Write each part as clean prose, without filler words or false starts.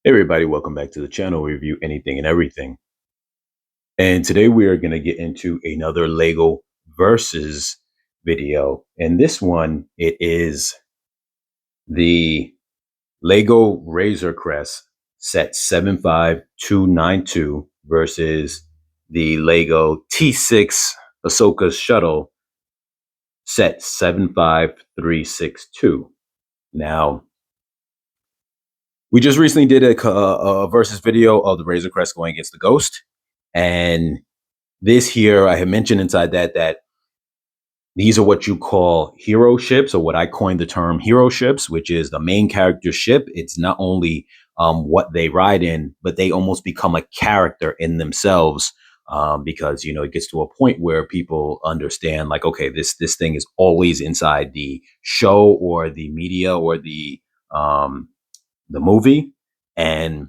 Hey everybody, welcome back to the channel. We review anything and everything. And today we are going to get into another Lego versus video. And this one, it is the Lego Razor Crest set 75292 versus the Lego T-6 Ahsoka Shuttle set 75362. Now, we just recently did a versus video of the Razor Crest going against the Ghost. And this here, I have mentioned inside that these are what you call hero ships, or what I coined the term hero ships, which is the main character ship. It's not only what they ride in, but they almost become a character in themselves. Because it gets to a point where people understand, like, okay, this thing is always inside the show or the media or the movie, and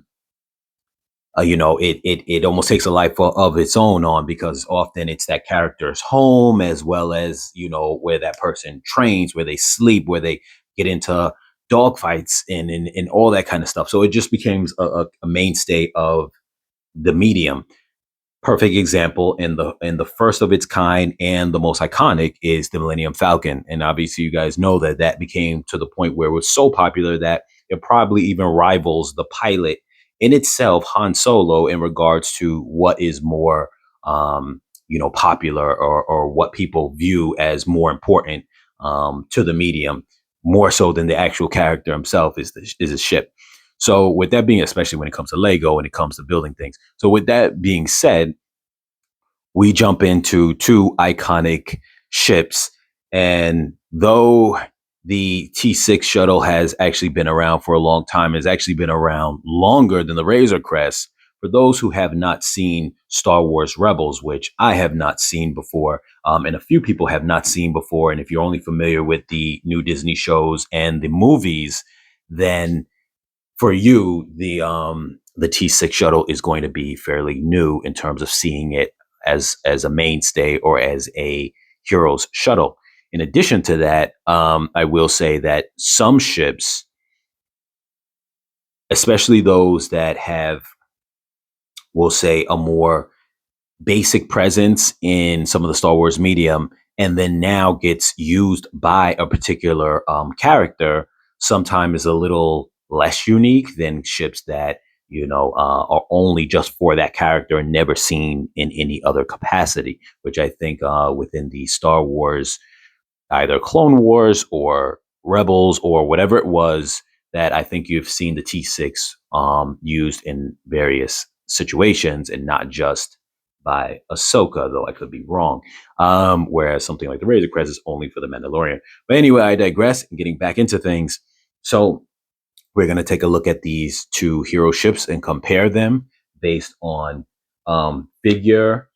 it almost takes a life of its own on, because often it's that character's home, as well as where that person trains, where they sleep, where they get into dogfights and all that kind of stuff. So it just becomes a mainstay of the medium. Perfect example, and the first of its kind and the most iconic is the Millennium Falcon. And obviously you guys know that became to the point where it was so popular that it probably even rivals the pilot in itself, Han Solo, in regards to what is more popular, or what people view as more important to the medium, more so than the actual character himself is a ship. So with that being, especially when it comes to Lego and it comes to building things. So with that being said, we jump into two iconic ships. And though the T-6 shuttle has actually been around for a long time, has actually been around longer than the Razor Crest, for those who have not seen Star Wars Rebels, which I have not seen before, and a few people have not seen before, and if you're only familiar with the new Disney shows and the movies, then for you, the T-6 shuttle is going to be fairly new in terms of seeing it as a mainstay or as a hero's shuttle. In addition to that, I will say that some ships, especially those that have, we'll say, a more basic presence in some of the Star Wars medium, and then now gets used by a particular character, sometimes is a little less unique than ships that are only just for that character and never seen in any other capacity. Which I think within the Star Wars, either Clone Wars or Rebels or whatever it was, that I think you've seen the T-6 used in various situations, and not just by Ahsoka, though I could be wrong. Whereas something like the Razor Crest is only for the Mandalorian. But anyway, I digress. And getting back into things, so we're going to take a look at these two hero ships and compare them based on figure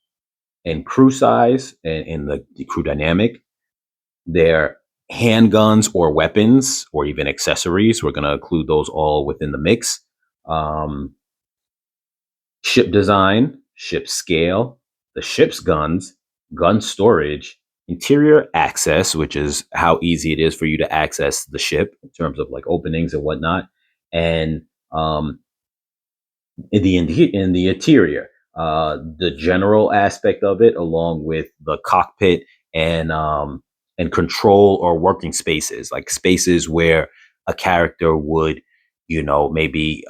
and crew size, and in the crew dynamic, their handguns or weapons or even accessories. We're going to include those all within the mix. Um, Ship design, ship scale, the ship's guns, gun storage, interior access, which is how easy it is for you to access the ship in terms of like openings and whatnot, and in the interior, the general aspect of it, along with the cockpit and control or working spaces, like spaces where a character would, maybe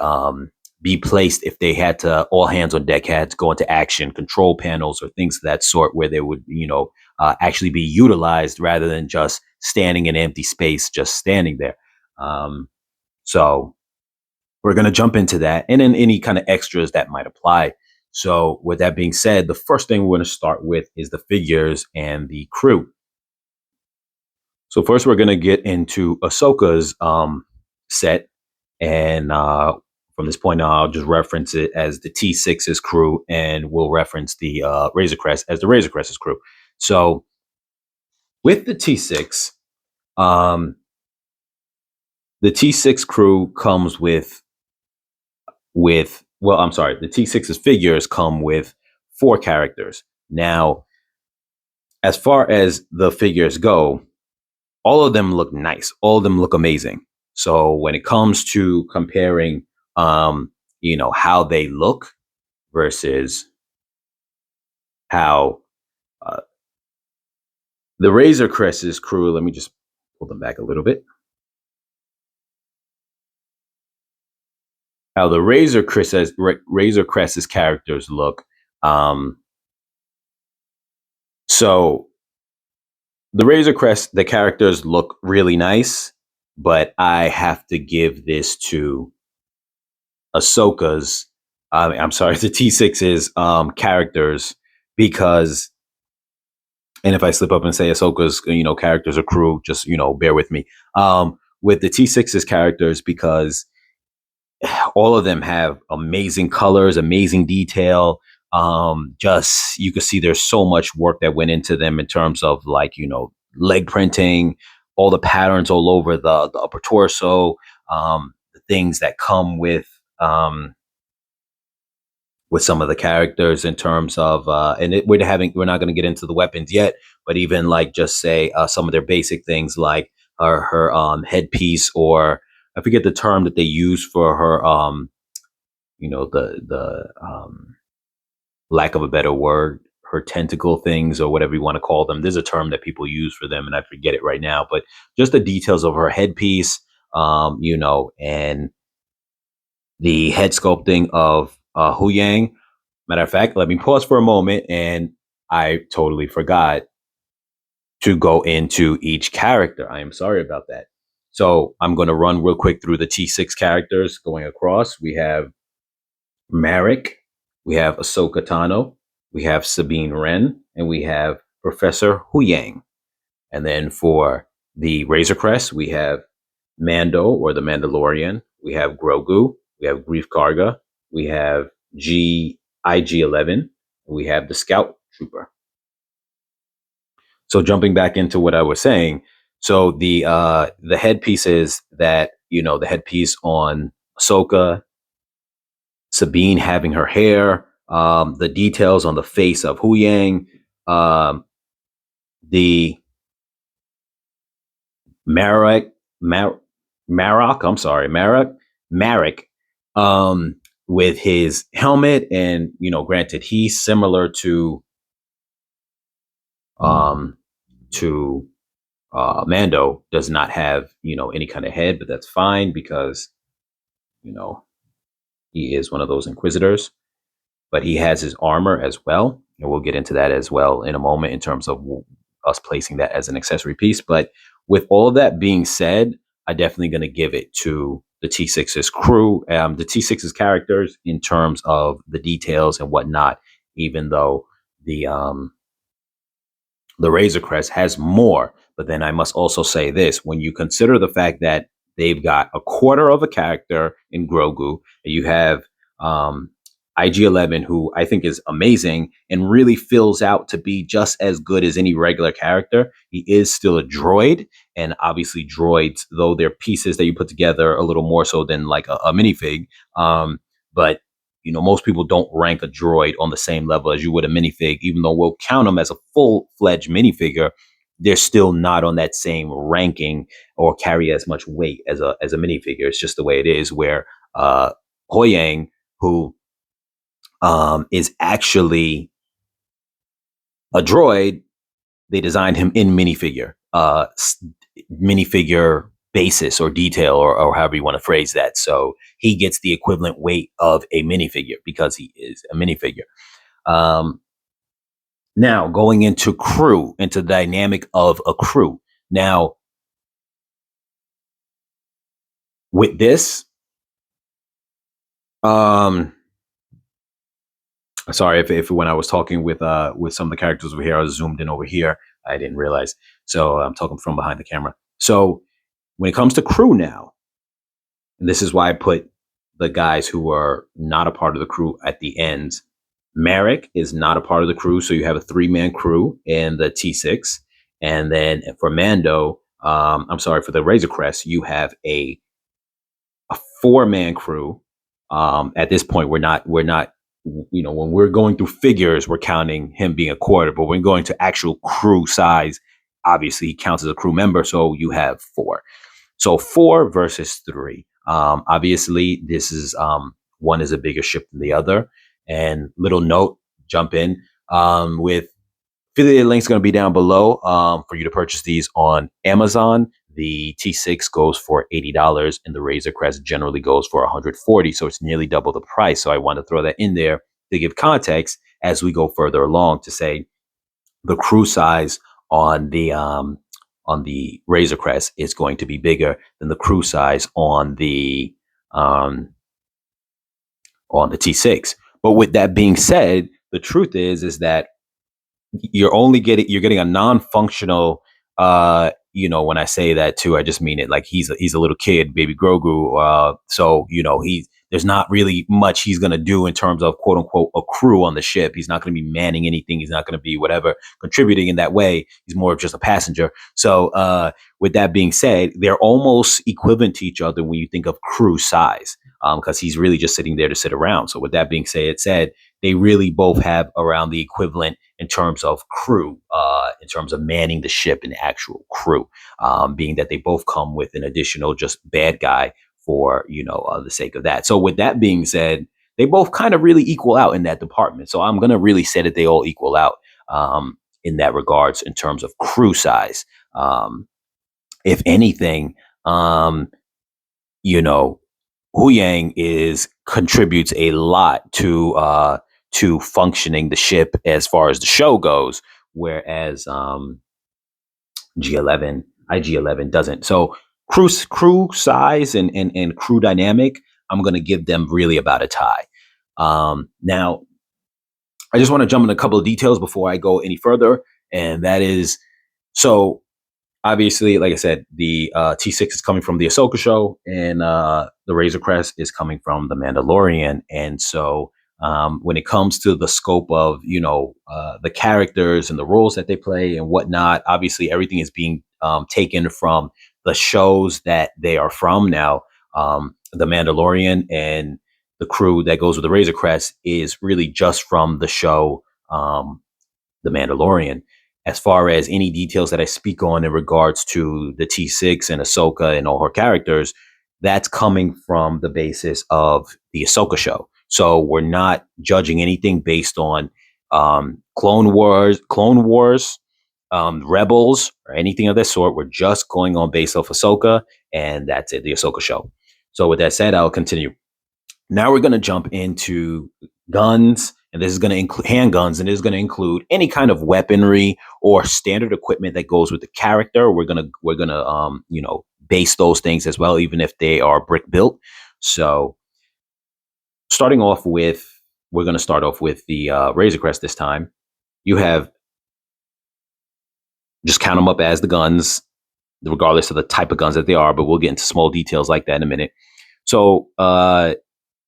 be placed if they had to, all hands on deck had to go into action, control panels or things of that sort, where they would, actually be utilized rather than just standing in empty space, just standing there. So we're going to jump into that, and then any kind of extras that might apply. So with that being said, the first thing we're going to start with is the figures and the crew. So first we're going to get into Ahsoka's set. And from this point on, I'll just reference it as the T-6's crew, and we'll reference the Razor Crest as the Razor Crest's crew. So with the T-6, the T-6 crew comes the T-6's figures come with 4 characters. Now, as far as the figures go, all of them look nice. All of them look amazing. So when it comes to comparing how they look versus how uh, the Razor Crest's crew. Let me just pull them back a little bit. How the Razor Crest's characters look. Um, so the Razor Crest, the characters look really nice, but I have to give this to Ahsoka's. I'm sorry, the T6's characters, because, and if I slip up and say Ahsoka's, characters or crew, just bear with me. With the T6's characters, because all of them have amazing colors, amazing detail. Just you can see there's so much work that went into them in terms of like leg printing, all the patterns all over the upper torso, the things that come with some of the characters in terms of we're not going to get into the weapons yet, but even like just say some of their basic things like her headpiece, or I forget the term that they use for her the lack of a better word, her tentacle things or whatever you want to call them. There's a term that people use for them and I forget it right now, but just the details of her headpiece, and the head sculpting of Hu Yang. Matter of fact, let me pause for a moment, and I totally forgot to go into each character. I am sorry about that. So I'm going to run real quick through the T6 characters going across. We have Marek, we have Ahsoka Tano, we have Sabine Wren, and we have Professor Hu Yang. And then for the Razor Crest, we have Mando or the Mandalorian, we have Grogu, we have Grief Karga, we have IG-11, we have the Scout Trooper. So jumping back into what I was saying, so the headpieces that the headpiece on Ahsoka, Sabine having her hair, the details on the face of Hu Yang, the Marek, Marek, I'm sorry, Marek, with his helmet, and granted, he's similar um, to Mando, does not have any kind of head, but that's fine because you know he is one of those Inquisitors. But he has his armor as well, and we'll get into that as well in a moment in terms of us placing that as an accessory piece. But with all of that being said, I'm definitely going to give it to the T6's crew, the T6's characters in terms of the details and whatnot. Even though the the Razor Crest has more, but then I must also say this: when you consider the fact that they've got a quarter of a character in Grogu, you have um, IG-11, who I think is amazing and really fills out to be just as good as any regular character. He is still a droid, and obviously droids, though they're pieces that you put together a little more so than like a minifig. But most people don't rank a droid on the same level as you would a minifig, even though we'll count them as a full-fledged minifigure. They're still not on that same ranking or carry as much weight as a minifigure. It's just the way it is. Where Hoyang, who is actually a droid, they designed him in minifigure basis or detail, or however you want to phrase that. So he gets the equivalent weight of a minifigure because he is a minifigure. Now going into crew, into the dynamic of a crew. Now with this, sorry if when I was talking with some of the characters over here, I was zoomed in over here. I didn't realize. So I'm talking from behind the camera. So when it comes to crew now, and this is why I put the guys who are not a part of the crew at the end. Marek is not a part of the crew, so you have a 3-man crew in the T6, and then for Mando, I'm sorry, for the Razor Crest, you have a 4-man crew. At this point, we're not when we're going through figures, we're counting him being a quarter, but when we're going to actual crew size, obviously he counts as a crew member, so you have 4. So 4 versus 3. Obviously, this is one is a bigger ship than the other. And little note, jump in with affiliate link's going to be down below for you to purchase these on Amazon. The T6 goes for $80 and the Razor Crest generally goes for $140. So it's nearly double the price. So I want to throw that in there to give context as we go further along to say the crew size on the Razor Crest is going to be bigger than the crew size on the T6. But with that being said, the truth is that you're getting a non-functional when I say that too, I just mean it like he's a little kid, baby Grogu. So there's not really much he's gonna do in terms of quote unquote a crew on the ship. He's not gonna be manning anything. He's not gonna be whatever contributing in that way. He's more of just a passenger. So with that being said, they're almost equivalent to each other when you think of crew size, because he's really just sitting there to sit around. So with that being said, they really both have around the equivalent in terms of crew, in terms of manning the ship and the actual crew, being that they both come with an additional just bad guy for, the sake of that. So with that being said, they both kind of really equal out in that department. So I'm going to really say that they all equal out in that regards in terms of crew size. If anything, Huyang contributes a lot to functioning the ship as far as the show goes, whereas IG-11 doesn't. So crew size and crew dynamic, I'm going to give them really about a tie. Now, I just want to jump in a couple of details before I go any further, and that is so. Obviously, like I said, the T6 is coming from the Ahsoka show, and the Razor Crest is coming from the Mandalorian. And so, when it comes to the scope of the characters and the roles that they play and whatnot, obviously everything is being taken from the shows that they are from. Now, the Mandalorian and the crew that goes with the Razor Crest is really just from the show, The Mandalorian. As far as any details that I speak on in regards to the T6 and Ahsoka and all her characters, that's coming from the basis of the Ahsoka show. So we're not judging anything based on Clone Wars, Rebels, or anything of that sort. We're just going on based off Ahsoka, and that's it, the Ahsoka show. So with that said, I'll continue. Now we're going to jump into guns, and this is going to include handguns, and this is going to include any kind of weaponry or standard equipment that goes with the character. We're gonna base those things as well, even if they are brick built. So we're going to start off with the Razor Crest this time. You have, just count them up as the guns, regardless of the type of guns that they are, but we'll get into small details like that in a minute. So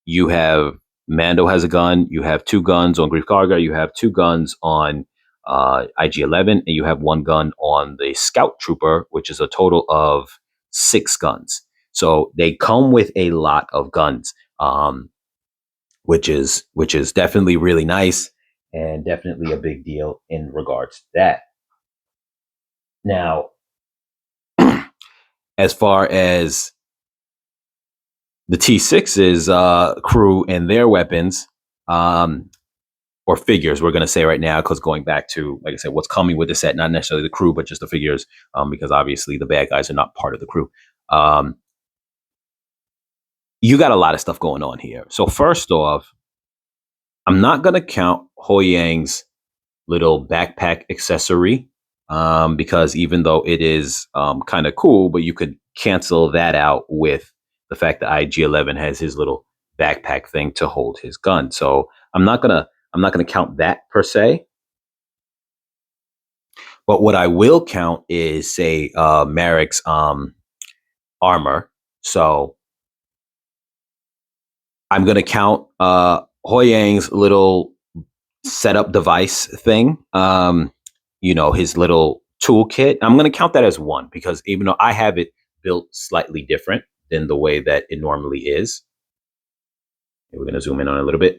you have Mando has a gun. You have two guns on Grief Karga. You have two guns on IG-11, and you have one gun on the Scout Trooper, which is a total of 6 guns. So they come with a lot of guns, which is definitely really nice and definitely a big deal in regards to that. Now, as far as the T6's crew and their weapons, or figures, we're going to say right now, because going back to, like I said, what's coming with the set, not necessarily the crew, but just the figures, because obviously the bad guys are not part of the crew. You got a lot of stuff going on here. So first off, I'm not going to count Huyang's little backpack accessory, because even though it is kind of cool, but you could cancel that out with the fact that IG-11 has his little backpack thing to hold his gun. So I'm not gonna count that per se. But what I will count is, say, Marek's armor. So I'm gonna count Huyang's little setup device thing. His little toolkit. I'm gonna count that as one, because even though I have it built slightly different than the way that it normally is. We're going to zoom in on it a little bit.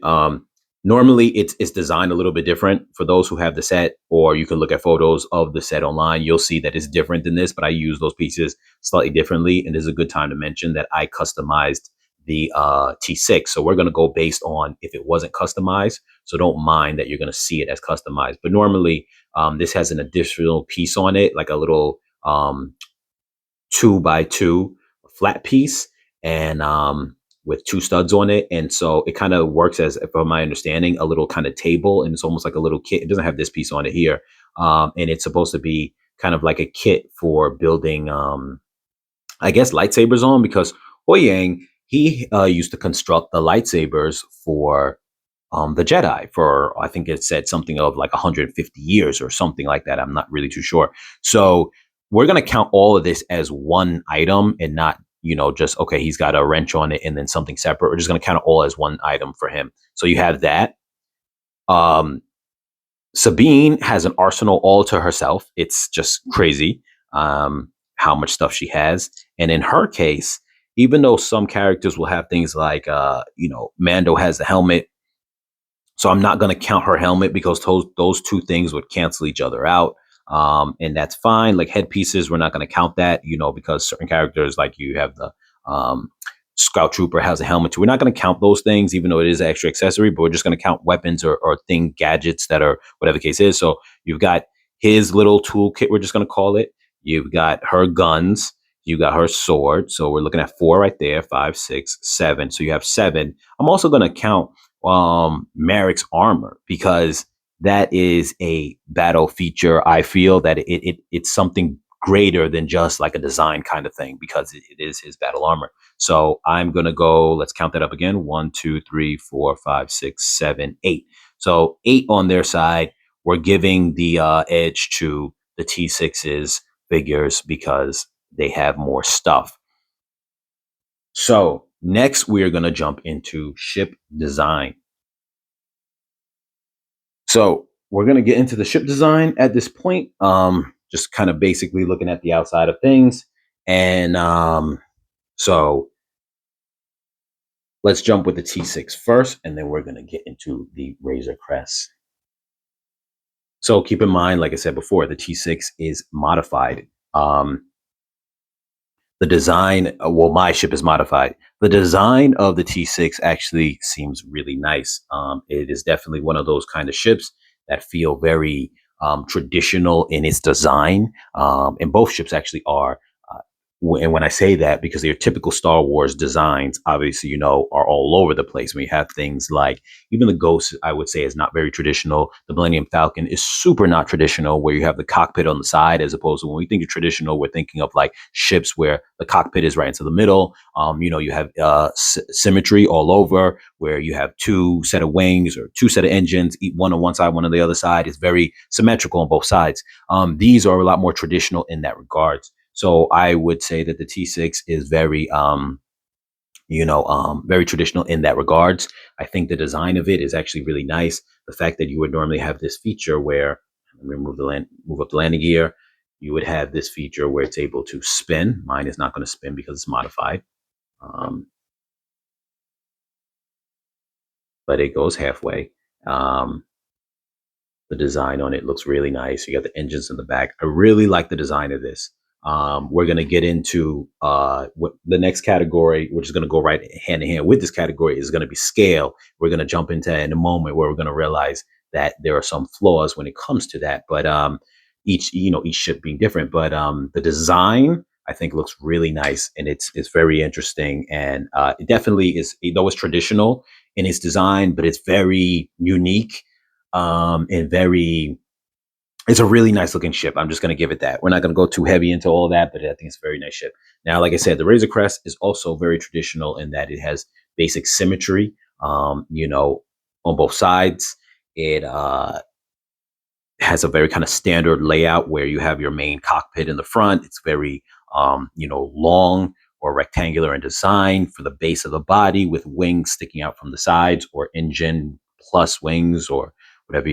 Normally, it's designed a little bit different for those who have the set, or you can look at photos of the set online. You'll see that it's different than this, but I use those pieces slightly differently. And this is a good time to mention that I customized the T6. So we're going to go based on if it wasn't customized. So don't mind that you're going to see it as customized. But normally, this has an additional piece on it, like a little 2x2 flat piece, and with two studs on it. And so it kind of works as, from my understanding, a little kind of table, and it's almost like a little kit. It doesn't have this piece on it here. And it's supposed to be kind of like a kit for building, I guess, lightsabers on, because Hoyang, he used to construct the lightsabers for the Jedi for, I think it said something of like 150 years or something like that. I'm not really too sure. So we're going to count all of this as one item and not, just, okay, he's got a wrench on it and then something separate. We're just going to count it all as one item for him. So you have that. Sabine has an arsenal all to herself. It's just crazy how much stuff she has. And in her case, even though some characters will have things like, Mando has the helmet, so I'm not going to count her helmet because those two things would cancel each other out. And that's fine. Like headpieces, we're not going to count that, because certain characters, like you have the Scout Trooper has a helmet too. We're not going to count those things, even though it is an extra accessory, but we're just going to count weapons or gadgets that are whatever the case is. So you've got his little toolkit, we're just going to call it. You've got her guns. You got her sword. So we're looking at 4 right there, 5, 6, 7. So you have 7. I'm also going to count Merrick's armor, because that is a battle feature. I feel that it's something greater than just like a design kind of thing, because it is his battle armor. So I'm gonna go, let's count that up again. 1, 2, 3, 4, 5, 6, 7, 8. So 8 on their side. We're giving the edge to the T6's figures because they have more stuff. So next, we're going to jump into ship design. So we're going to get into the ship design at this point, just kind of basically looking at the outside of things. And so let's jump with the T6 first, and then we're going to get into the Razor Crest. So keep in mind, like I said before, the T6 is modified. The design, well, my ship is modified. The design of the T6 actually seems really nice. It is definitely one of those kind of ships that feel very traditional in its design. And both ships actually are. And when I say that, because they're typical Star Wars designs, obviously, are all over the place. We have things like, even the Ghost, I would say, is not very traditional. The Millennium Falcon is super not traditional, where you have the cockpit on the side, as opposed to, when we think of traditional, we're thinking of like ships where the cockpit is right into the middle. You have symmetry all over, where you have 2 set of wings or 2 set of engines, one on one side, one on the other side. It's very symmetrical on both sides. These are a lot more traditional in that regards. So I would say that the T6 is very, very traditional in that regards. I think the design of it is actually really nice. The fact that you would normally have this feature where, let me move up the landing gear. You would have this feature where it's able to spin. Mine is not going to spin because it's modified. But it goes halfway. The design on it looks really nice. You got the engines in the back. I really like the design of this. We're going to get into what the next category, which is going to go right hand in hand with this category, is going to be scale. We're going to jump into in a moment where we're going to realize that there are some flaws when it comes to that. But each ship being different. But the design, I think, looks really nice, and it's very interesting. And it definitely is, though it's traditional in its design, but it's very unique and very, it's a really nice looking ship. I'm just going to give it that. We're not going to go too heavy into all that, but I think it's a very nice ship. Now, like I said, the Razor Crest is also very traditional in that it has basic symmetry, on both sides. It has a very kind of standard layout where you have your main cockpit in the front. It's very, long or rectangular in design for the base of the body, with wings sticking out from the sides, or engine plus wings, or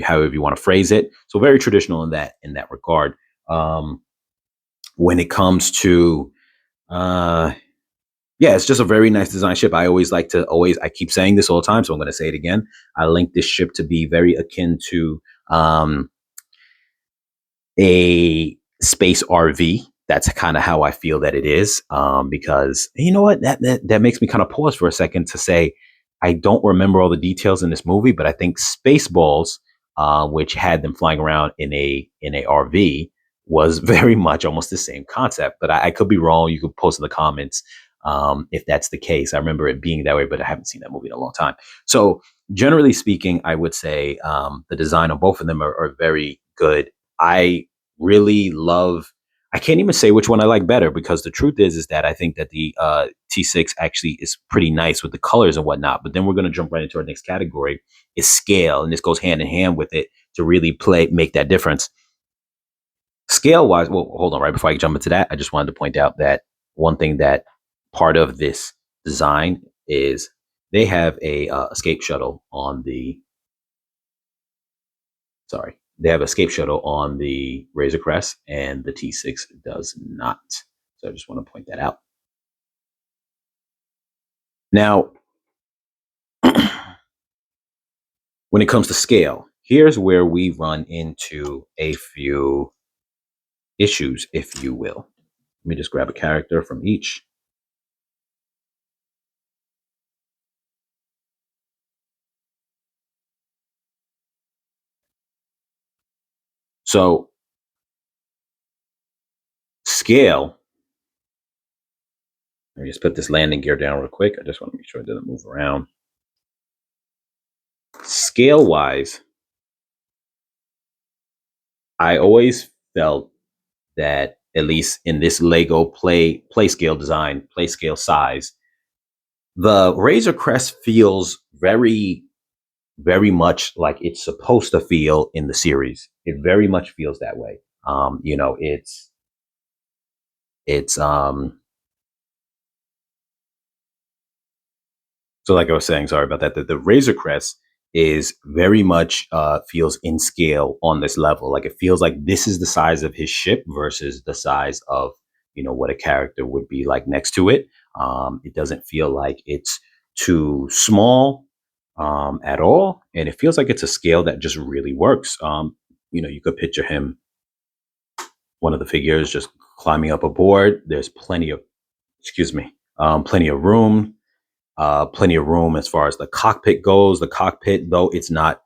however you want to phrase it. So very traditional in that regard. When it comes to, it's just a very nice design ship. I I keep saying this all the time, so I'm going to say it again. I link this ship to be very akin to a space RV. that's kind of how I feel that it is. Because you know what, that makes me kind of pause for a second to say I don't remember all the details in this movie, but I think Spaceballs, which had them flying around in a RV, was very much almost the same concept. But I could be wrong. You could post in the comments if that's the case. I remember it being that way, but I haven't seen that movie in a long time. So generally speaking, I would say the design on both of them are very good. I really love. I can't even say which one I like better because the truth is that I think that the T6 actually is pretty nice with the colors and whatnot. But then we're going to jump right into our next category is scale, and this goes hand in hand with it to really make that difference. Scale wise, well, hold on, right before I jump into that, I just wanted to point out that one thing that part of this design is they have a escape shuttle on the sorry, they have escape shuttle on the Razor Crest, and the T6 does not. So I just want to point that out. Now, when it comes to scale, here's where we run into a few issues, if you will. Let me just grab a character from each. So, scale. Let me just put this landing gear down real quick. I just want to make sure it doesn't move around. Scale wise, I always felt that at least in this Lego play scale design, play scale size, the Razor Crest feels very much like it's supposed to feel in the series. It very much feels that way. You know, it's so like I was saying, sorry about that. The Razor Crest is very much feels in scale on this level. Like it feels like this is the size of his ship versus the size of what a character would be like next to it. It doesn't feel like it's too small at all, and it feels like it's a scale that just really works. You could picture him, one of the figures, just climbing up a board. There's plenty of room, plenty of room as far as the cockpit goes. The cockpit, though it's not,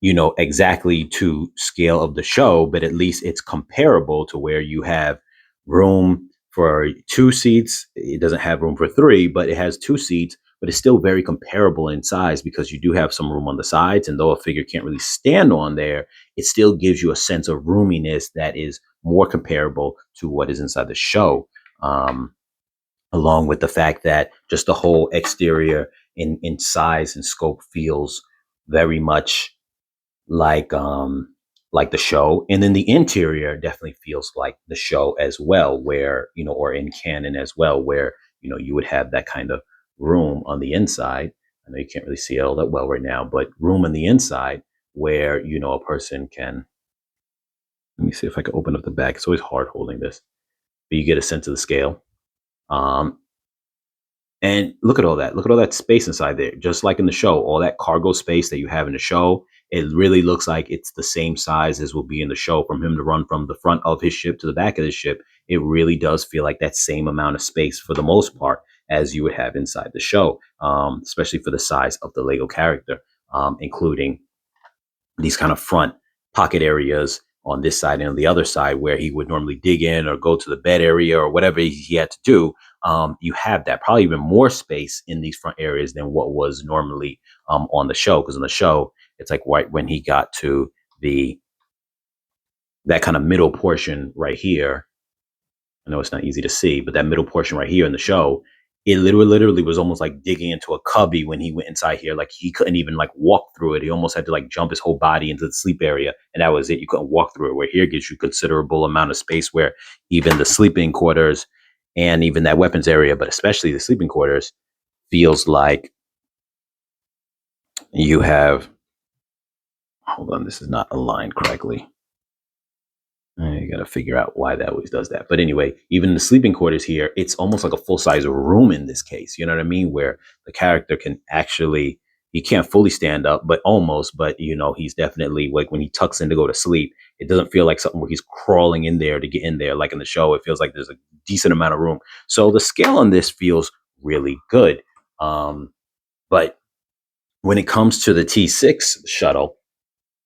exactly to scale of the show, but at least it's comparable to where you have room for two seats. It doesn't have room for three, but it has two seats, but it's still very comparable in size because you do have some room on the sides. And though a figure can't really stand on there, it still gives you a sense of roominess that is more comparable to what is inside the show. Along with the fact that just the whole exterior in size and scope feels very much like the show, and then the interior definitely feels like the show as well, where or in canon as well, where you would have that kind of room on the inside. I know you can't really see it all that well right now, but room on the inside where a person can. Let me see if I can open up the back. It's always hard holding this, but you get a sense of the scale. Um, And look at all that. Look at all that space inside there. Just like in the show, all that cargo space that you have in the show, it really looks like it's the same size as will be in the show. From him to run from the front of his ship to the back of the ship, it really does feel like that same amount of space for the most part as you would have inside the show, especially for the size of the Lego character, including these kind of front pocket areas on this side and on the other side where he would normally dig in or go to the bed area or whatever he had to do. You have that probably even more space in these front areas than what was normally on the show. Because on the show, it's like right when he got to the that kind of middle portion right here. I know it's not easy to see, but that middle portion right here in the show, it literally was almost like digging into a cubby when he went inside here. Like he couldn't even like walk through it. He almost had to like jump his whole body into the sleep area, and that was it. You couldn't walk through it. Where here gives you considerable amount of space where even the sleeping quarters and even that weapons area, but especially the sleeping quarters, feels like you have. Hold on, this is not aligned correctly. You got to figure out why that always does that. But anyway, even the sleeping quarters here, it's almost like a full size room in this case. You know what I mean? Where the character can actually, he can't fully stand up, but almost. But he's definitely like when he tucks in to go to sleep, It doesn't feel like something where he's crawling in there to get in there. Like in the show, it feels like there's a decent amount of room. So the scale on this feels really good. But when it comes to the T6 shuttle,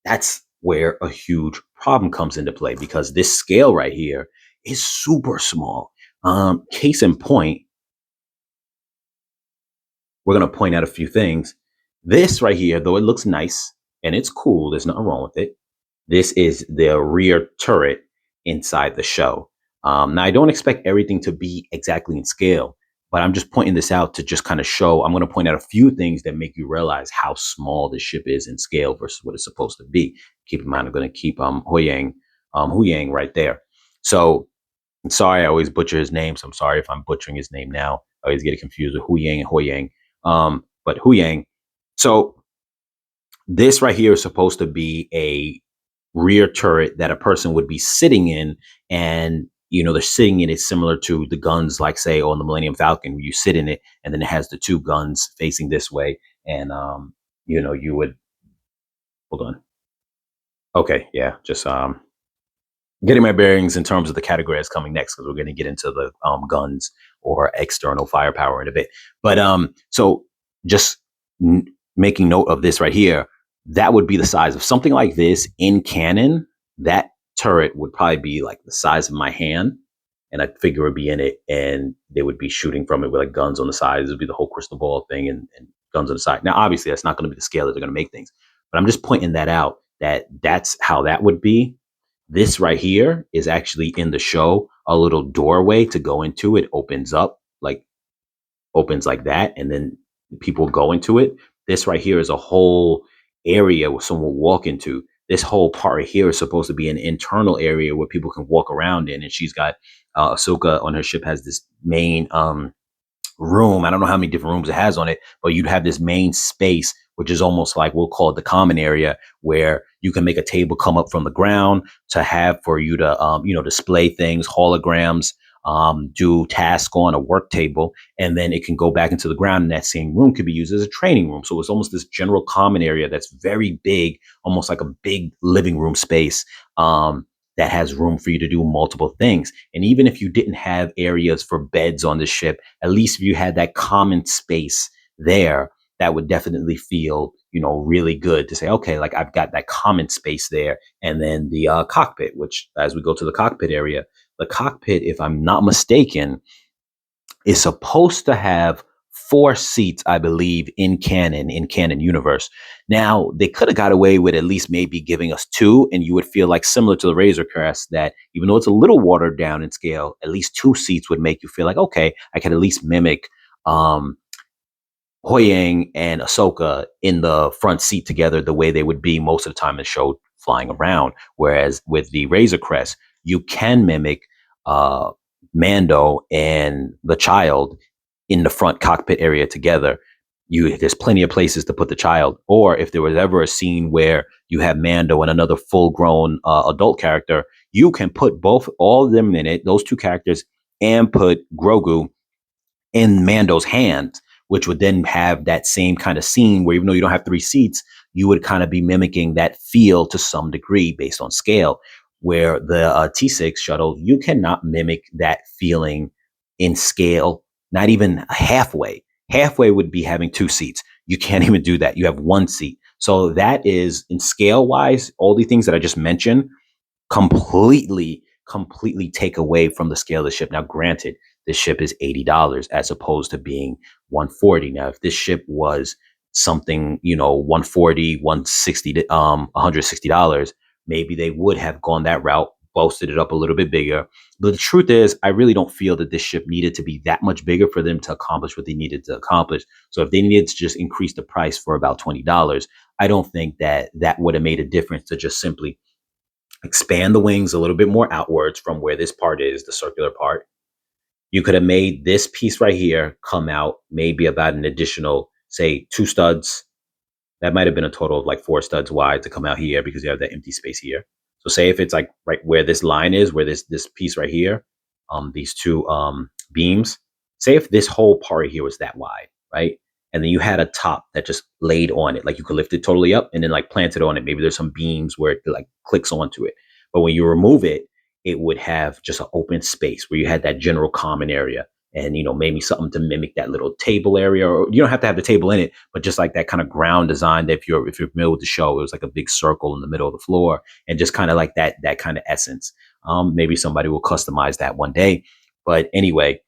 that's where a huge problem comes into play because this scale right here is super small. Case in point, we're going to point out a few things. This right here, though it looks nice and it's cool, there's nothing wrong with it. This is the rear turret inside the show. Now, I don't expect everything to be exactly in scale, but I'm just pointing this out to just kind of show. I'm going to point out a few things that make you realize how small this ship is in scale versus what it's supposed to be. Keep in mind, I'm going to keep Huyang right there. So I'm sorry, I always butcher his name. So I'm sorry if I'm butchering his name now. I always get it confused with Huyang and Hoyang. But Huyang. So this right here is supposed to be a rear turret that a person would be sitting in, and they're sitting in it similar to the guns, like say on the Millennium Falcon, where you sit in it, and then it has the two guns facing this way, and you would hold on. Okay, yeah, just getting my bearings in terms of the category that's coming next because we're going to get into the guns or external firepower in a bit. But so just making note of this right here, that would be the size of something like this in canon. That turret would probably be like the size of my hand, and a figure would be in it, and they would be shooting from it with like guns on the sides. It would be the whole crystal ball thing and guns on the side. Now, obviously, that's not going to be the scale that they're going to make things, but I'm just pointing that out that that's how that would be. This right here is actually in the show, a little doorway to go into it opens up, like opens like that, and then people go into it. This right here is a whole area where someone will walk into. This whole part right here is supposed to be an internal area where people can walk around in. And she's got Ahsoka on her ship has this main room. I don't know how many different rooms it has on it, but you'd have this main space, which is almost like we'll call it the common area, where you can make a table come up from the ground to have for you to, display things, holograms, do tasks on a work table, and then it can go back into the ground. And that same room could be used as a training room. So it's almost this general common area that's very big, almost like a big living room space. That has room for you to do multiple things. And even if you didn't have areas for beds on the ship, at least if you had that common space there, that would definitely feel, really good to say, okay, like I've got that common space there. And then the cockpit, which as we go to the cockpit area, the cockpit, if I'm not mistaken, is supposed to have 4 seats, I believe, in canon universe. Now, they could have got away with at least maybe giving us 2, and you would feel like similar to the Razor Crest that even though it's a little watered down in scale, at least 2 seats would make you feel like, okay, I could at least mimic Hoyang and Ahsoka in the front seat together the way they would be most of the time in the show flying around. Whereas with the Razor Crest, you can mimic uh, Mando and the child in the front cockpit area together. There's plenty of places to put the child. Or if there was ever a scene where you have Mando and another full-grown adult character, you can put all of them in it, those 2 characters, and put Grogu in Mando's hands, which would then have that same kind of scene where even though you don't have 3 seats, you would kind of be mimicking that feel to some degree based on scale. Where the T-6 shuttle, you cannot mimic that feeling in scale, not even halfway. Halfway would be having 2 seats. You can't even do that. You have 1 seat. So that is, in scale wise, all the things that I just mentioned completely take away from the scale of the ship. Now, granted, this ship is $80 as opposed to being 140. Now, if this ship was something, 140, 160, $160, maybe they would have gone that route, boasted it up a little bit bigger. But the truth is, I really don't feel that this ship needed to be that much bigger for them to accomplish what they needed to accomplish. So if they needed to just increase the price for about $20, I don't think that would have made a difference to just simply expand the wings a little bit more outwards from where this part is, the circular part. You could have made this piece right here come out maybe about an additional, say, 2 studs. That might have been a total of like 4 studs wide to come out here because you have that empty space here. So say if it's like right where this line is, where this piece right here, these 2 beams, say if this whole part here was that wide, right? And then you had a top that just laid on it, like you could lift it totally up and then like plant it on it. Maybe there's some beams where it like clicks onto it. But when you remove it, it would have just an open space where you had that general common area, and maybe something to mimic that little table area, or you don't have to have the table in it, but just like that kind of ground design. That if you're familiar with the show, it was like a big circle in the middle of the floor, and just kind of like that kind of essence. Maybe somebody will customize that one day, but anyway,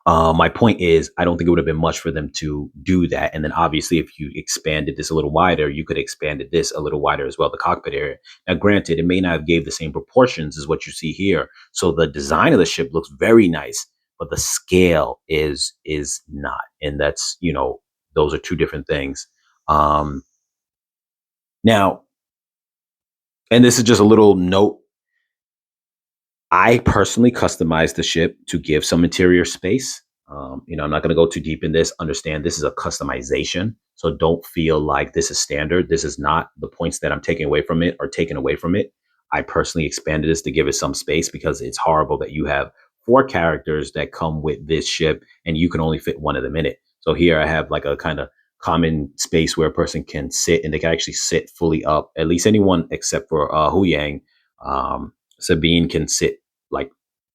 my point is, I don't think it would have been much for them to do that. And then obviously, if you expanded this a little wider, you could have expanded this a little wider as well, the cockpit area. Now, granted, it may not have gave the same proportions as what you see here. So the design of the ship looks very nice, but the scale is not. And that's, those are two different things. Um, now, and this is just a little note. I personally customized the ship to give some interior space. I'm not going to go too deep in this. Understand this is a customization. So don't feel like this is standard. This is not. The points that I'm taking away from it are taken away from it. I personally expanded this to give it some space, because it's horrible that you have four characters that come with this ship and you can only fit one of them in it. So here I have like a kind of common space where a person can sit, and they can actually sit fully up. At least anyone except for Hu Yang. Sabine can like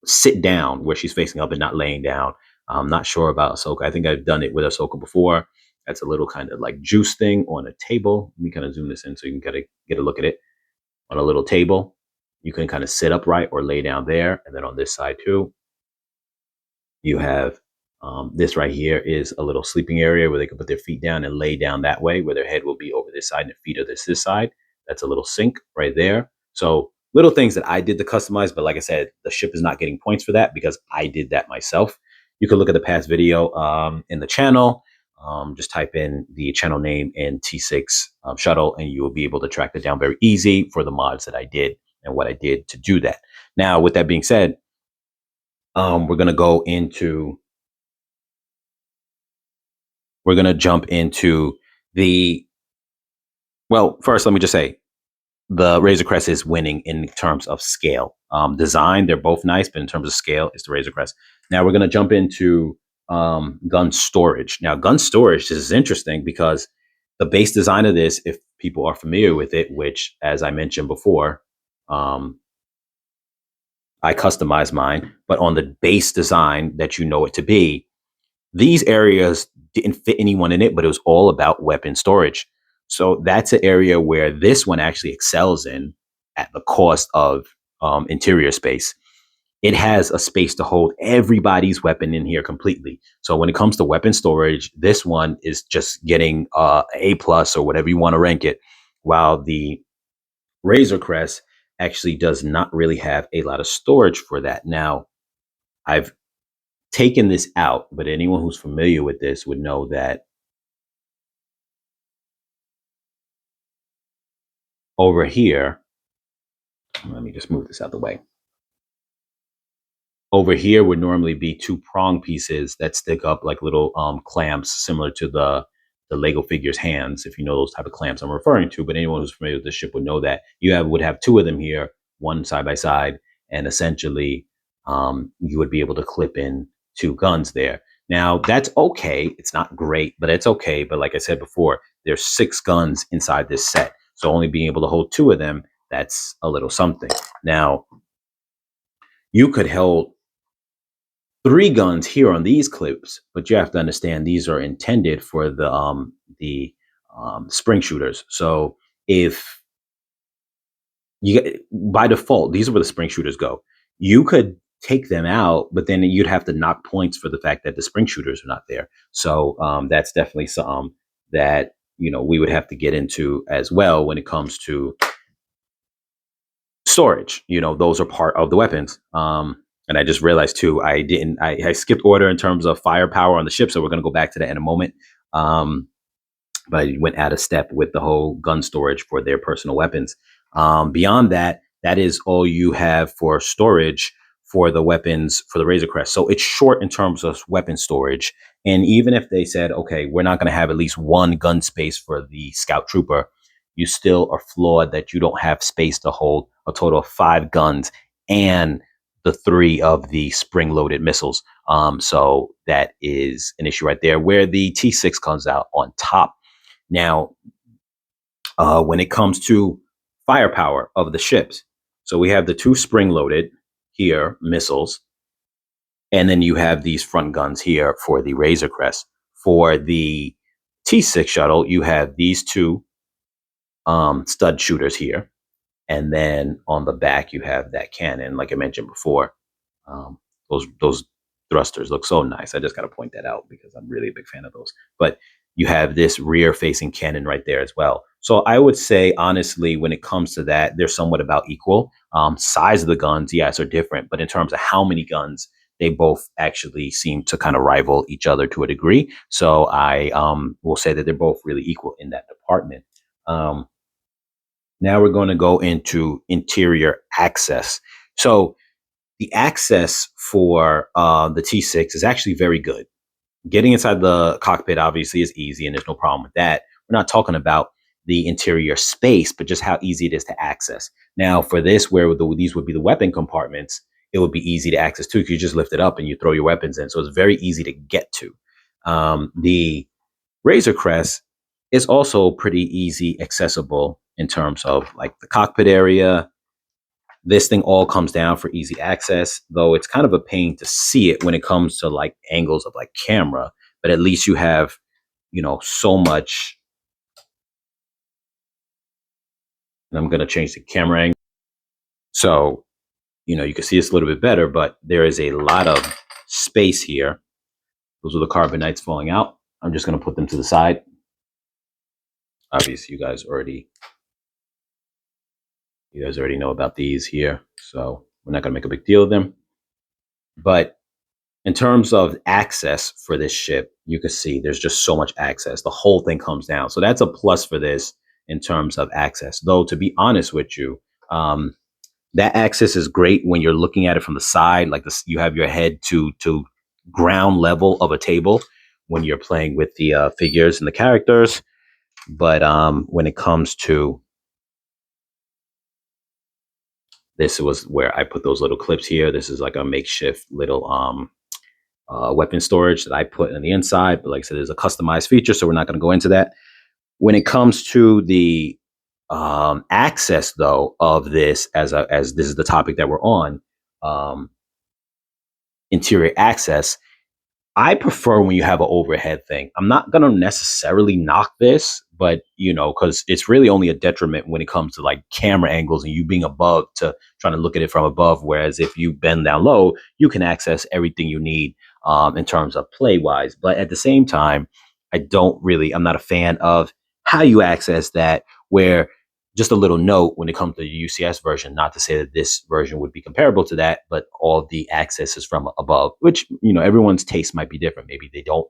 sit down where she's facing up and not laying down. I'm not sure about Ahsoka. I think I've done it with Ahsoka before. That's a little kind of like juice thing on a table. Let me kind of zoom this in so you can kind of get a look at it. On a little table, you can kind of sit upright or lay down there. And then on this side too, you have this right here is a little sleeping area where they can put their feet down and lay down that way, where their head will be over this side and their feet are this side. That's a little sink right there. So little things that I did to customize, but like I said, the ship is not getting points for that because I did that myself. You can look at the past video in the channel. Just type in the channel name and T-6 shuttle, and you will be able to track it down very easy for the mods that I did and what I did to do that. Now, with that being said, we're going to go into we're going to jump into well, first, let me just say the Razor Crest is winning in terms of scale. Design, they're both nice, but in terms of scale, it's the Razor Crest. Now we're going to jump into gun storage. Now, gun storage, this is interesting because the base design of this, if people are familiar with it, which, as I mentioned before, I customized mine, but on the base design that you know it to be, these areas didn't fit anyone in it, but it was all about weapon storage. So that's an area where this one actually excels in at the cost of interior space. It has a space to hold everybody's weapon in here completely. So when it comes to weapon storage, this one is just getting A plus or whatever you want to rank it, while the Razor Crest actually does not really have a lot of storage for that. Now, I've taken this out, but anyone who's familiar with this would know that over here, let me just move this out of the way. Over here would normally be two prong pieces that stick up like little clamps, similar to the Lego figures hands, if you know those type of clamps I'm referring to. But anyone who's familiar with the ship would know that would have two of them here, one side by side, and essentially you would be able to clip in two guns there. Now that's okay. It's not great, but it's okay. But like I said before, there's 6 guns inside this set, so only being able to hold 2 of them, that's a little something. Now you could hold 3 guns here on these clips, but you have to understand these are intended for the spring shooters. So if you get, by default, these are where the spring shooters go. You could take them out, but then you'd have to knock points for the fact that the spring shooters are not there. So that's definitely something that we would have to get into as well when it comes to storage. Those are part of the weapons. And I just realized too, I skipped order in terms of firepower on the ship. So we're going to go back to that in a moment. But I went out of step with the whole gun storage for their personal weapons. Beyond that, that is all you have for storage for the weapons for the Razor Crest. So it's short in terms of weapon storage. And even if they said, okay, we're not going to have at least 1 gun space for the Scout Trooper, you still are flawed that you don't have space to hold a total of 5 guns and the 3 of the spring-loaded missiles. So that is an issue right there, where the T-6 comes out on top. Now, when it comes to firepower of the ships, So we have the two spring-loaded here missiles, and then you have these front guns here for the Razor Crest. For the T-6 shuttle, you have these two stud shooters here, and then on the back you have that cannon, like I mentioned before. Um, those thrusters look so nice. I just got to point that out because I'm really a big fan of those. But you have this rear-facing cannon right there as well. So I would say, honestly, when it comes to that, they're somewhat about equal. Size of the guns, yes, are different, but in terms of how many guns, they both actually seem to kind of rival each other to a degree. So I will say that they're both really equal in that department. Um, Now we're going to go into interior access. So the access for the T-6 is actually very good. Getting inside the cockpit obviously is easy, and there's no problem with that. We're not talking about the interior space, but just how easy it is to access. Now, for this, where these would be the weapon compartments, it would be easy to access too, because you just lift it up and you throw your weapons in. So it's very easy to get to. The Razor Crest is also pretty easy accessible in terms of like the cockpit area. This thing all comes down for easy access, though it's kind of a pain to see it when it comes to like angles of like camera, but at least you have, so much. And I'm going to change the camera angle. So, you can see this a little bit better, but there is a lot of space here. Those are the carbonites falling out. I'm just going to put them to the side. Obviously, you guys already know about these here, so we're not going to make a big deal of them. But in terms of access for this ship, you can see there's just so much access. The whole thing comes down. So that's a plus for this in terms of access. Though, to be honest with you, that access is great when you're looking at it from the side, like this, you have your head to ground level of a table when you're playing with the figures and the characters. But when it comes to this, was where I put those little clips here. This is like a makeshift little weapon storage that I put on the inside. But like I said, there's a customized feature, so we're not going to go into that. When it comes to the access, though, of this, as this is the topic that we're on, interior access, I prefer when you have an overhead thing. I'm not going to necessarily knock this, but because it's really only a detriment when it comes to like camera angles and you being above to trying to look at it from above. Whereas if you bend down low, you can access everything you need in terms of play wise. But at the same time, I'm not a fan of how you access that, where just a little note when it comes to the UCS version, not to say that this version would be comparable to that, but all the access is from above, which, everyone's taste might be different. Maybe they don't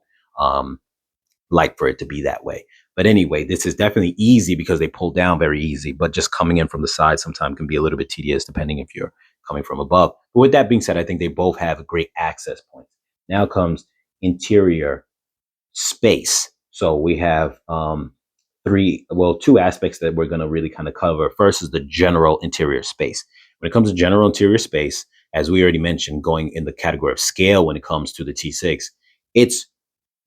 like for it to be that way. But anyway, this is definitely easy because they pull down very easy, but just coming in from the side sometimes can be a little bit tedious depending if you're coming from above. But with that being said, I think they both have great access points. Now comes interior space. So we have two aspects that we're going to really kind of cover. First is the general interior space. When it comes to general interior space, as we already mentioned, going in the category of scale when it comes to the T6, it's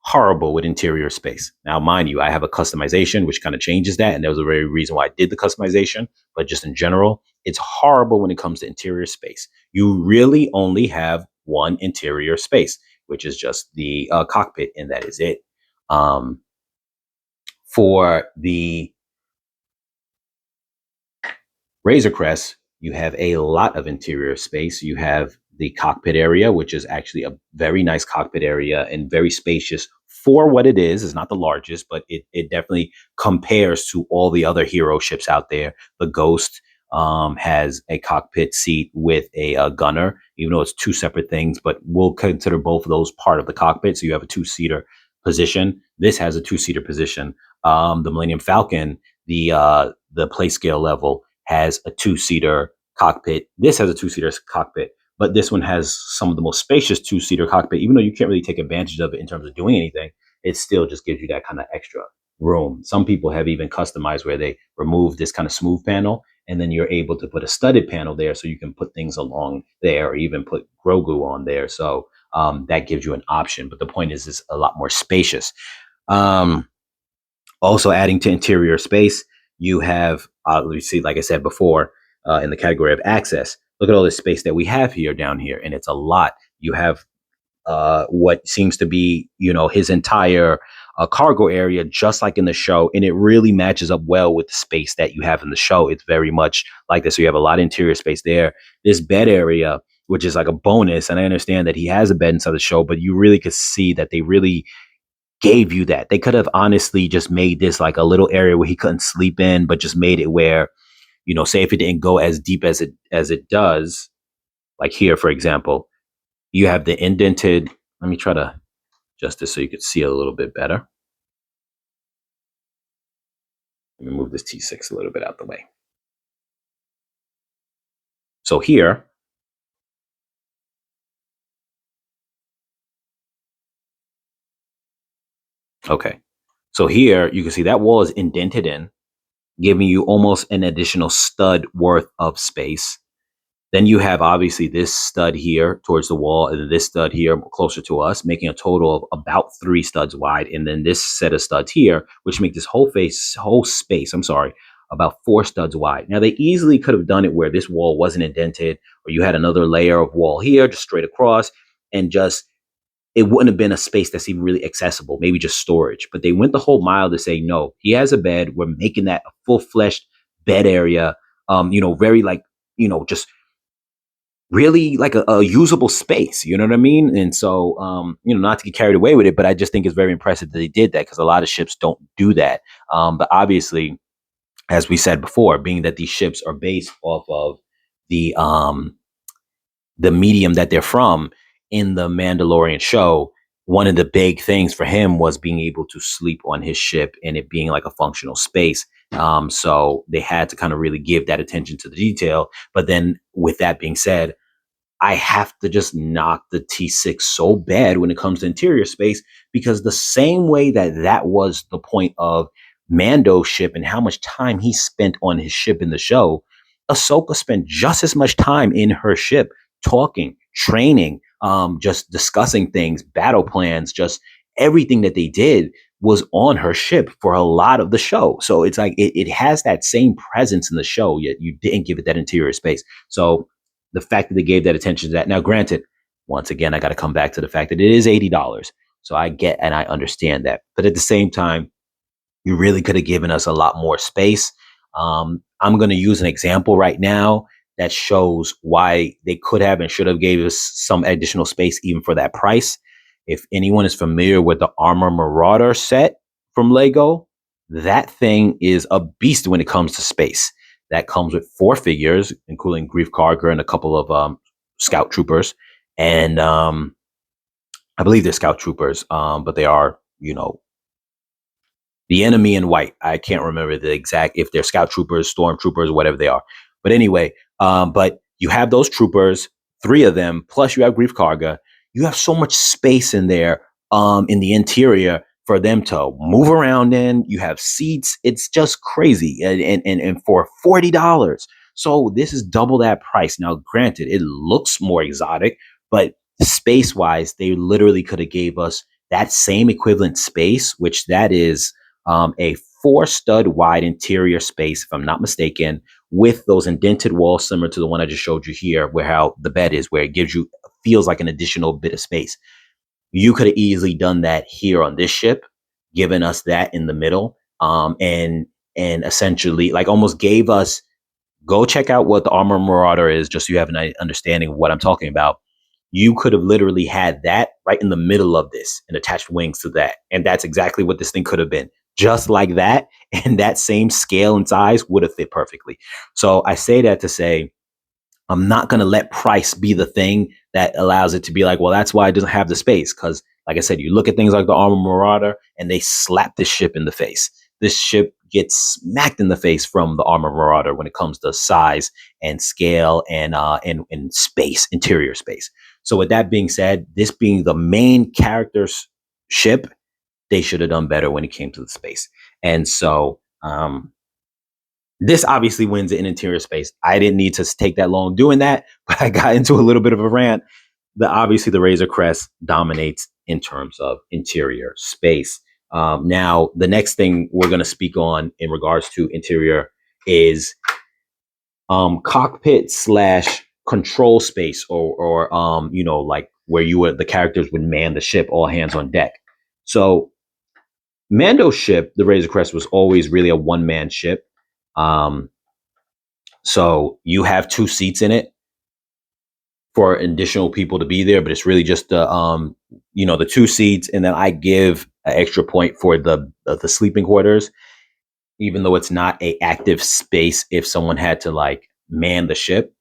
horrible with interior space. Now, mind you, I have a customization which kind of changes that, and there was a very reason why I did the customization. But just in general, it's horrible when it comes to interior space. You really only have one interior space, which is just the cockpit, and that is it. For the Razor Crest, you have a lot of interior space. You have the cockpit area, which is actually a very nice cockpit area and very spacious for what it is. It's not the largest, but it definitely compares to all the other hero ships out there. The Ghost has a cockpit seat with a gunner, even though it's two separate things, but we'll consider both of those part of the cockpit. So you have a two-seater position. This has a two-seater position. The Millennium Falcon, the play scale level, has a two-seater cockpit. This has a two-seater cockpit, but this one has some of the most spacious two-seater cockpit. Even though you can't really take advantage of it in terms of doing anything, it still just gives you that kind of extra room. Some people have even customized where they remove this kind of smooth panel, and then you're able to put a studded panel there so you can put things along there or even put Grogu on there. So that gives you an option. But the point is, it's a lot more spacious. Also adding to interior space, you have, you see, like I said before, in the category of access. Look at all this space that we have here down here, and it's a lot. You have what seems to be, his entire cargo area, just like in the show. And it really matches up well with the space that you have in the show. It's very much like this. So you have a lot of interior space there. This bed area, which is like a bonus. And I understand that he has a bed inside the show, but you really could see that they really gave you that. They could have honestly just made this like a little area where he couldn't sleep in, but just made it where, say if it didn't go as deep as it does, like here, for example, you have the indented. Let me try to adjust this so you could see it a little bit better. Let me move this T6 a little bit out the way. So here, okay. So here you can see that wall is indented in, giving you almost an additional stud worth of space. Then you have obviously this stud here towards the wall, and then this stud here closer to us, making a total of about 3 studs wide. And then this set of studs here, which make this whole space, about 4 studs wide. Now they easily could have done it where this wall wasn't indented, or you had another layer of wall here, just straight across, and just it wouldn't have been a space that's even really accessible, maybe just storage. But they went the whole mile to say, no, he has a bed. We're making that a full-fleshed bed area. Very like, just really like a usable space, you know what I mean? And so, not to get carried away with it, but I just think it's very impressive that they did that, because a lot of ships don't do that. But obviously, as we said before, being that these ships are based off of the medium that they're from in the Mandalorian show, one of the big things for him was being able to sleep on his ship and it being like a functional space. So they had to kind of really give that attention to the detail. But then with that being said, I have to just knock the T6 so bad when it comes to interior space, because the same way that was the point of Mando's ship and how much time he spent on his ship in the show, Ahsoka spent just as much time in her ship talking, training, just discussing things, battle plans, just everything that they did was on her ship for a lot of the show. So it's like it has that same presence in the show, yet you didn't give it that interior space. So the fact that they gave that attention to that. Now, granted, once again, I got to come back to the fact that it is $80. So I get and I understand that. But at the same time, you really could have given us a lot more space. I'm going to use an example right now that shows why they could have and should have gave us some additional space even for that price. If anyone is familiar with the Armor Marauder set from Lego, that thing is a beast when it comes to space. That comes with 4 figures, including Grief Karga and a couple of scout troopers. And I believe they're scout troopers, but they are, the enemy in white. I can't remember the exact, if they're scout troopers, storm troopers, whatever they are. But anyway, but you have those troopers, 3 of them, plus you have Grief Karga. You have so much space in there in the interior for them to move around in. You have seats. It's just crazy. And for $40. So this is double that price. Now, granted, it looks more exotic, but space wise, they literally could have gave us that same equivalent space, which that is a 4 stud wide interior space, if I'm not mistaken, with those indented walls similar to the one I just showed you here, where how the bed is, where it gives you, feels like an additional bit of space. You could have easily done that here on this ship, given us that in the middle, and essentially like almost gave us, go check out what the Armor Marauder is, just so you have an understanding of what I'm talking about. You could have literally had that right in the middle of this and attached wings to that. And that's exactly what this thing could have been. Just like that. And that same scale and size would have fit perfectly. So I say that to say, I'm not going to let price be the thing that allows it to be like, well, that's why it doesn't have the space. Because like I said, you look at things like the Armor Marauder and they slap this ship in the face. This ship gets smacked in the face from the Armor Marauder when it comes to size and scale and space, interior space. So with that being said, this being the main character's ship, they should have done better when it came to the space. And so this obviously wins in interior space. I didn't need to take that long doing that, but I got into a little bit of a rant. Obviously the Razor Crest dominates in terms of interior space. Now, the next thing we're going to speak on in regards to interior is cockpit slash control space, or you know, like where the characters would man the ship, all hands on deck. So Mando's ship, the Razor Crest, was always really a one-man ship. Um, so you have two seats in it for additional people to be there, but it's really just the you know, the two seats, and then I give an extra point for the sleeping quarters, even though it's not a active space if someone had to like man the ship.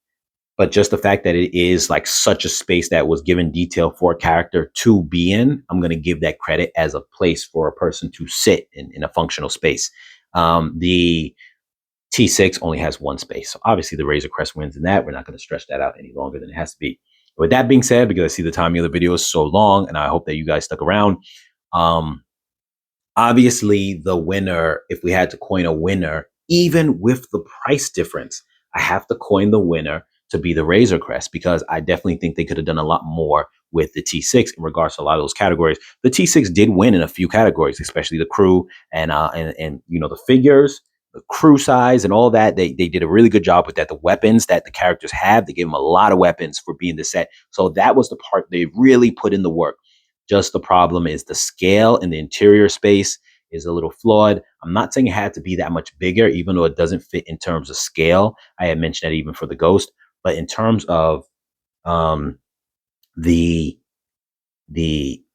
But just the fact that it is like such a space that was given detail for a character to be in, I'm going to give that credit as a place for a person to sit in a functional space. The T6 only has one space. So obviously the Razor Crest wins in that. We're not going to stretch that out any longer than it has to be. With that being said, because I see the timing of the video is so long, and I hope that you guys stuck around. Um, Obviously, the winner, if we had to coin a winner, even with the price difference, I have to coin the winner to be the Razor Crest, because I definitely think they could have done a lot more with the T6 in regards to a lot of those categories. The T6 did win in a few categories, especially the crew and you know, the figures, the crew size, and all that. They did a really good job with that. The weapons that the characters have, they gave them a lot of weapons for being the set. So that was the part they really put in the work. Just the problem is the scale and the interior space is a little flawed. I'm not saying it had to be that much bigger, even though it doesn't fit in terms of scale. I had mentioned that even for the Ghost, but in terms of um, the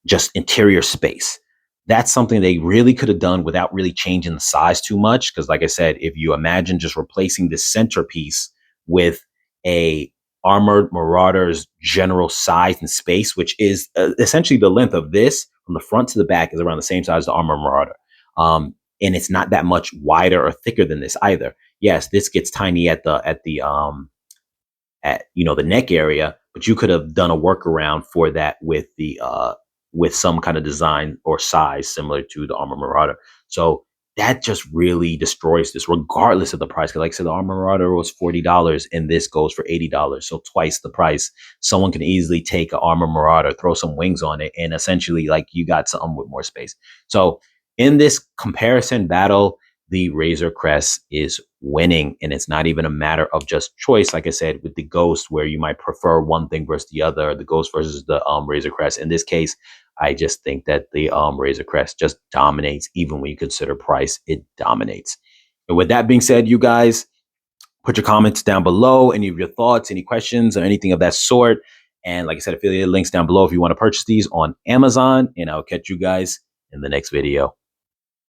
just interior space, that's something they really could have done without really changing the size too much. Because, like I said, if you imagine just replacing the centerpiece with a armored marauder's general size and space, which is essentially the length of this from the front to the back, is around the same size as the armored marauder. And it's not that much wider or thicker than this either. Yes, this gets tiny at you know, the neck area, but you could have done a workaround for that with some kind of design or size similar to the Armor Marauder. So that just really destroys this, regardless of the price. Because, like I said, the Armor Marauder was $40, and this goes for $80, so twice the price. Someone can easily take an Armor Marauder, throw some wings on it, and essentially, like, you got something with more space. So in this comparison battle, the Razor Crest is winning, and it's not even a matter of just choice. Like I said, with the Ghost, where you might prefer one thing versus the other, the Ghost versus the Razor Crest. In this case, I just think that the Razor Crest just dominates. Even when you consider price, it dominates. And with that being said, you guys, put your comments down below, any of your thoughts, any questions, or anything of that sort. And like I said, affiliate links down below if you want to purchase these on Amazon. And I'll catch you guys in the next video.